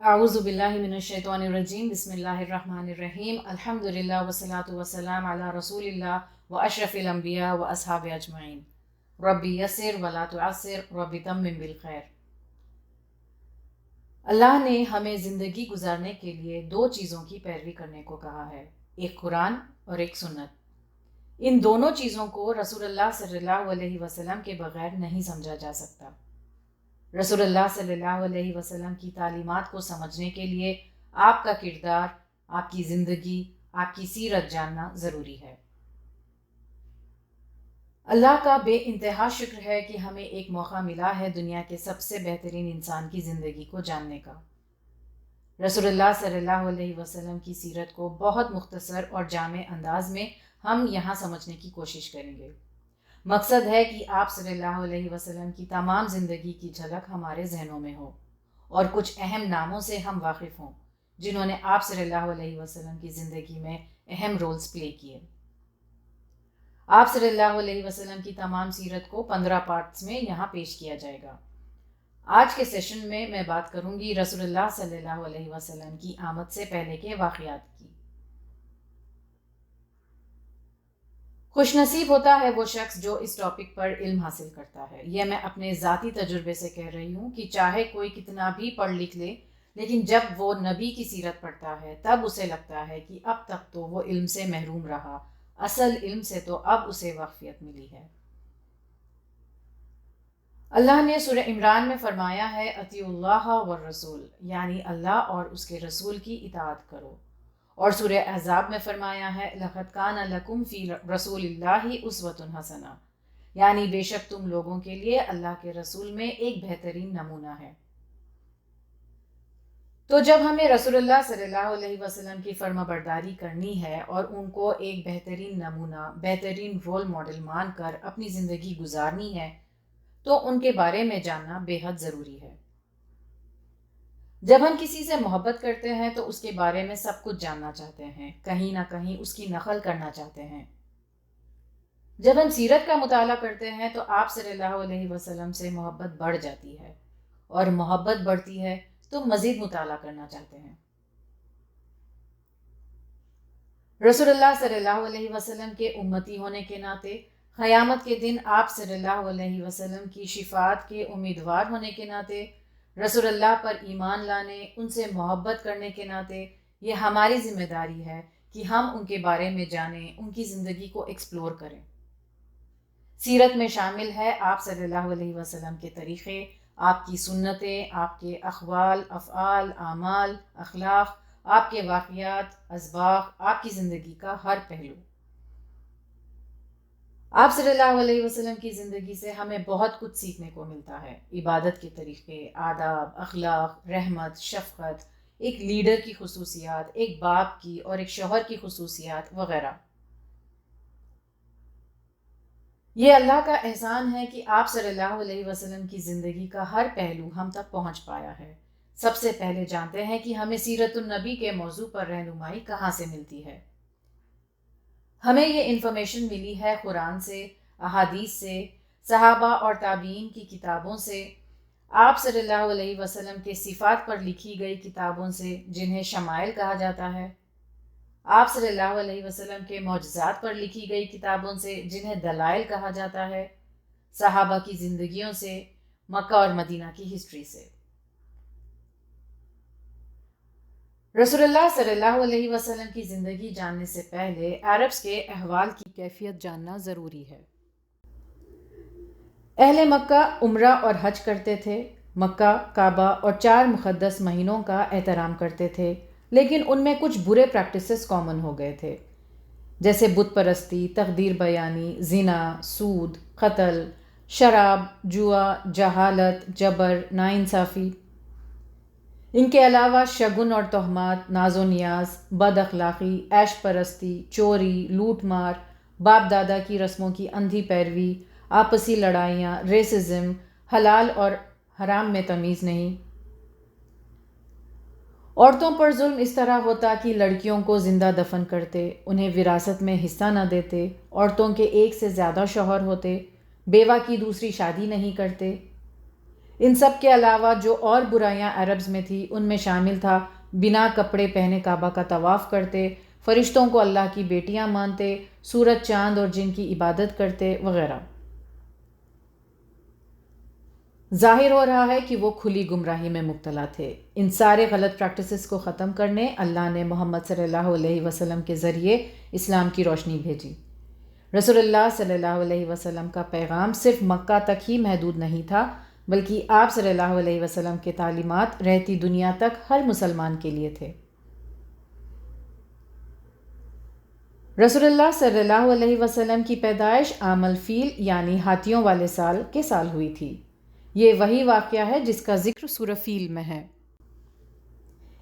अऊज़ु बिल्लाहि मिनश्शैतानिर्रजीम बिस्मिल्लाहिर्रहमानिर्रहीम अल्हम्दुलिल्लाह वस्सलातु वस्सलाम अला रसूलिल्लाह व अशरफिल अंबिया व अस्हाबि अजमईन रब्बी यस्सिर व ला तुअस्सिर रब्बी तम्मिम बिल खैर। अल्लाह ने हमें ज़िंदगी गुजारने के लिए दो चीज़ों की पैरवी करने को कहा है, एक कुरान और एक सुन्नत। इन दोनों चीज़ों को रसूलुल्लाह सल्लल्लाहु अलैहि वसल्लम के बगैर नहीं समझा जा सकता। रसूलुल्लाह सल्लल्लाहु अलैहि वसल्लम की तालीमात को समझने के लिए आपका किरदार, आपकी ज़िंदगी, आपकी सीरत जानना ज़रूरी है। अल्लाह का बेइंतहा शुक्र है कि हमें एक मौका मिला है दुनिया के सबसे बेहतरीन इंसान की ज़िंदगी को जानने का। रसूलुल्लाह सल्लल्लाहु अलैहि वसल्लम की सीरत को बहुत मुख्तसर और जामे अंदाज में हम यहाँ समझने की कोशिश करेंगे। मकसद है कि आप सल्लल्लाहु अलैहि वसल्लम की तमाम ज़िंदगी की झलक हमारे जहनों में हो और कुछ अहम नामों से हम वाकिफ़ हों जिन्होंने आप सल्लल्लाहु अलैहि वसल्लम की ज़िंदगी में अहम रोल्स प्ले किए। आप सल्लल्लाहु अलैहि वसल्लम की तमाम सीरत को 15 पार्ट्स में यहाँ पेश किया जाएगा। आज के सेशन में मैं बात करूँगी रसूलुल्लाह सल्लल्लाहु अलैहि वसल्लम की आमद से पहले के वाक़यात की। खुशनसीब होता है वो शख्स जो इस टॉपिक पर इल्म हासिल करता है। यह मैं अपने ज़ाती तजुर्बे से कह रही हूँ कि चाहे कोई कितना भी पढ़ लिख ले, लेकिन जब वो नबी की सीरत पढ़ता है तब उसे लगता है कि अब तक तो वो इल्म से महरूम रहा, असल इल्म से तो अब उसे वाक़फ़ियत मिली है। अल्लाह ने सूरह इमरान में फरमाया है अतिउल्लाह व रसूल, यानी अल्लाह और उसके रसूल की इताअत करो। और सूरह अहज़ाब में फरमाया है लक़द कान लकुम फ़ी रसूलिल्लाहि उस्वतुन हसना, यानी बेशक तुम लोगों के लिए अल्लाह के रसूल में एक बेहतरीन नमूना है। तो जब हमें रसूलुल्लाह सल्लल्लाहु अलैहि वसल्लम की फर्माबरदारी करनी है और उनको एक बेहतरीन नमूना, बेहतरीन रोल मॉडल मानकर अपनी ज़िंदगी गुजारनी है, तो उनके बारे में जानना बेहद ज़रूरी है। जब हम किसी से मोहब्बत करते हैं तो उसके बारे में सब कुछ जानना चाहते हैं, कहीं ना कहीं उसकी नकल करना चाहते हैं। जब हम सीरत का मुताला करते हैं तो आप सल्लल्लाहु अलैहि वसल्लम से मोहब्बत बढ़ जाती है और मोहब्बत बढ़ती है तो मज़ीद मुताला करना चाहते हैं। रसूलुल्लाह सल्लल्लाहु अलैहि वसल्लम के उम्मती होने के नाते, क़यामत के दिन आप सल्लल्लाहु अलैहि वसल्लम की शिफात के उम्मीदवार होने के नाते, रसूलुल्लाह पर ईमान लाने, उनसे मोहब्बत करने के नाते ये हमारी ज़िम्मेदारी है कि हम उनके बारे में जानें, उनकी ज़िंदगी को एक्सप्लोर करें। सीरत में शामिल है आप सल्लल्लाहु अलैहि वसल्लम के तरीक़े, आपकी सुन्नतें, आपके अक़वाल, अफ़आल, आमाल, अखलाक़, आपके वाक़यात, असबाक़, आपकी ज़िंदगी का हर पहलू। आप सल्लल्लाहु अलैहि वसल्लम की ज़िंदगी से हमें बहुत कुछ सीखने को मिलता है। इबादत के तरीक़े, आदाब, अखलाक, रहमत, शफ़क़त, एक लीडर की खुसूसियात, एक बाप की और एक शौहर की खुसूसियात वग़ैरह। ये अल्लाह का एहसान है कि आप सल्लल्लाहु अलैहि वसल्लम की ज़िंदगी का हर पहलू हम तक पहुँच पाया है। सबसे पहले जानते हैं कि हमें सीरतुन नबी के मौजू पर रहनुमाई कहाँ से मिलती है। हमें ये इन्फॉर्मेशन मिली है कुरान से, अहादीस से, सहाबा और ताबीन की किताबों से, आप सल्लल्लाहु अलैहि वसल्लम के सिफ़ात पर लिखी गई किताबों से जिन्हें शमाइल कहा जाता है, आप सल्लल्लाहु अलैहि वसल्लम के मौजज़ात पर लिखी गई किताबों से जिन्हें दलाइल कहा जाता है, सहाबा की ज़िंदगियों से, मक्का और मदीना की हिस्ट्री से। रसूलुल्लाह सल्लल्लाहु अलैहि वसल्लम की ज़िंदगी जानने से पहले अरब्स के अहवाल की कैफियत जानना ज़रूरी है। अहले मक्का उम्रा और हज करते थे, मक्का, काबा और 4 मुक़द्दस महीनों का एहतराम करते थे, लेकिन उनमें कुछ बुरे प्रैक्टिसेस कॉमन हो गए थे, जैसे बुत परस्ती, तकदीर बयानी, ज़िना, सूद, कत्ल, शराब, जुआ, जहालत, जबर, नाइंसाफ़ी। इनके अलावा शगुन और तोहमात, नाजो नियाज, बद अखलाक़ी, ऐश परस्ती, चोरी, लूट मार, बाप दादा की रस्मों की अंधी पैरवी, आपसी लड़ाइयाँ, रेसिज्म, हलाल और हराम में तमीज़ नहीं। औरतों पर जुल्म इस तरह होता कि लड़कियों को ज़िंदा दफन करते, उन्हें विरासत में हिस्सा न देते, औरतों के एक से ज़्यादा शौहर होते, बेवा की दूसरी शादी नहीं करते। ان سب کے علاوہ جو اور برائیاں عربز میں تھی ان میں شامل تھا بنا کپڑے پہنے کعبہ کا طواف کرتے، فرشتوں کو اللہ کی بیٹیاں مانتے، سورج چاند اور جن کی عبادت کرتے وغیرہ۔ ظاہر ہو رہا ہے کہ وہ کھلی گمراہی میں مبتلا تھے۔ ان سارے غلط پریکٹسز کو ختم کرنے اللہ نے محمد صلی اللہ علیہ وسلم کے ذریعے اسلام کی روشنی بھیجی۔ رسول اللہ صلی اللہ علیہ وسلم کا پیغام صرف مکہ تک ہی محدود نہیں تھا، بلکہ آپ صلی اللہ علیہ وسلم کے تعلیمات رہتی دنیا تک ہر مسلمان کے لیے تھے۔ رسول اللہ صلی اللہ علیہ وسلم کی پیدائش عام الفیل یعنی ہاتھیوں والے سال کے سال ہوئی تھی۔ یہ وہی واقعہ ہے جس کا ذکر سورہ فیل میں ہے۔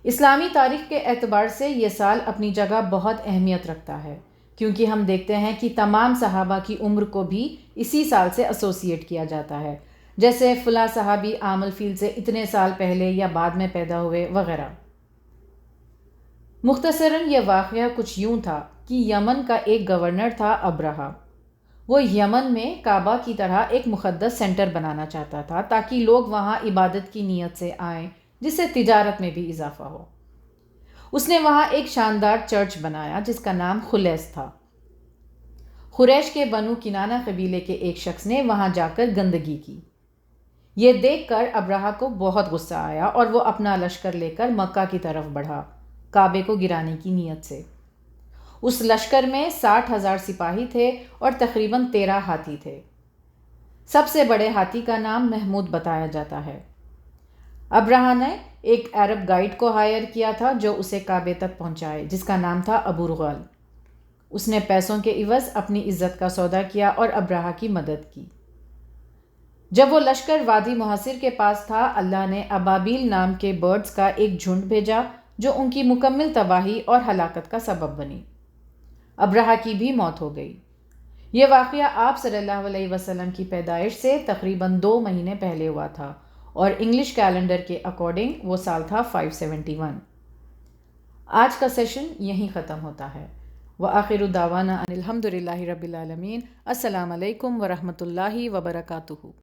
اسلامی تاریخ کے اعتبار سے یہ سال اپنی جگہ بہت اہمیت رکھتا ہے، کیونکہ ہم دیکھتے ہیں کہ تمام صحابہ کی عمر کو بھی اسی سال سے ایسوسیٹ کیا جاتا ہے، جیسے فلاں صحابی عام الفیل سے اتنے سال پہلے یا بعد میں پیدا ہوئے وغیرہ۔ مختصراً یہ واقعہ کچھ یوں تھا کہ یمن کا ایک گورنر تھا ابرہہ۔ وہ یمن میں کعبہ کی طرح ایک مقدس سینٹر بنانا چاہتا تھا تاکہ لوگ وہاں عبادت کی نیت سے آئیں، جس سے تجارت میں بھی اضافہ ہو۔ اس نے وہاں ایک شاندار چرچ بنایا جس کا نام خلیس تھا۔ قریش کے بنو کنانہ قبیلے کے ایک شخص نے وہاں جا کر گندگی کی۔ یہ دیکھ کر ابرہہ کو بہت غصہ آیا اور وہ اپنا لشکر لے کر مکہ کی طرف بڑھا، کعبے کو گرانے کی نیت سے۔ اس لشکر میں 60,000 سپاہی تھے اور تقریباً 13 ہاتھی تھے۔ سب سے بڑے ہاتھی کا نام محمود بتایا جاتا ہے۔ ابرہہ نے ایک عرب گائیڈ کو ہائر کیا تھا جو اسے کعبے تک پہنچائے، جس کا نام تھا ابو رغال۔ اس نے پیسوں کے عوض اپنی عزت کا سودا کیا اور ابرہہ کی مدد کی۔ جب وہ لشکر وادی محاصر کے پاس تھا، اللہ نے ابابیل نام کے برڈز کا ایک جھنڈ بھیجا جو ان کی مکمل تباہی اور ہلاکت کا سبب بنی۔ ابرہہ کی بھی موت ہو گئی۔ یہ واقعہ آپ صلی اللہ علیہ وسلم کی پیدائش سے تقریباً 2 مہینے پہلے ہوا تھا اور انگلش کیلنڈر کے اکارڈنگ وہ سال تھا 571۔ آج کا سیشن یہیں ختم ہوتا ہے۔ وآخر دعوانا ان الحمد للہ رب العالمین۔ السلام علیکم ورحمۃ اللہ وبرکاتہ۔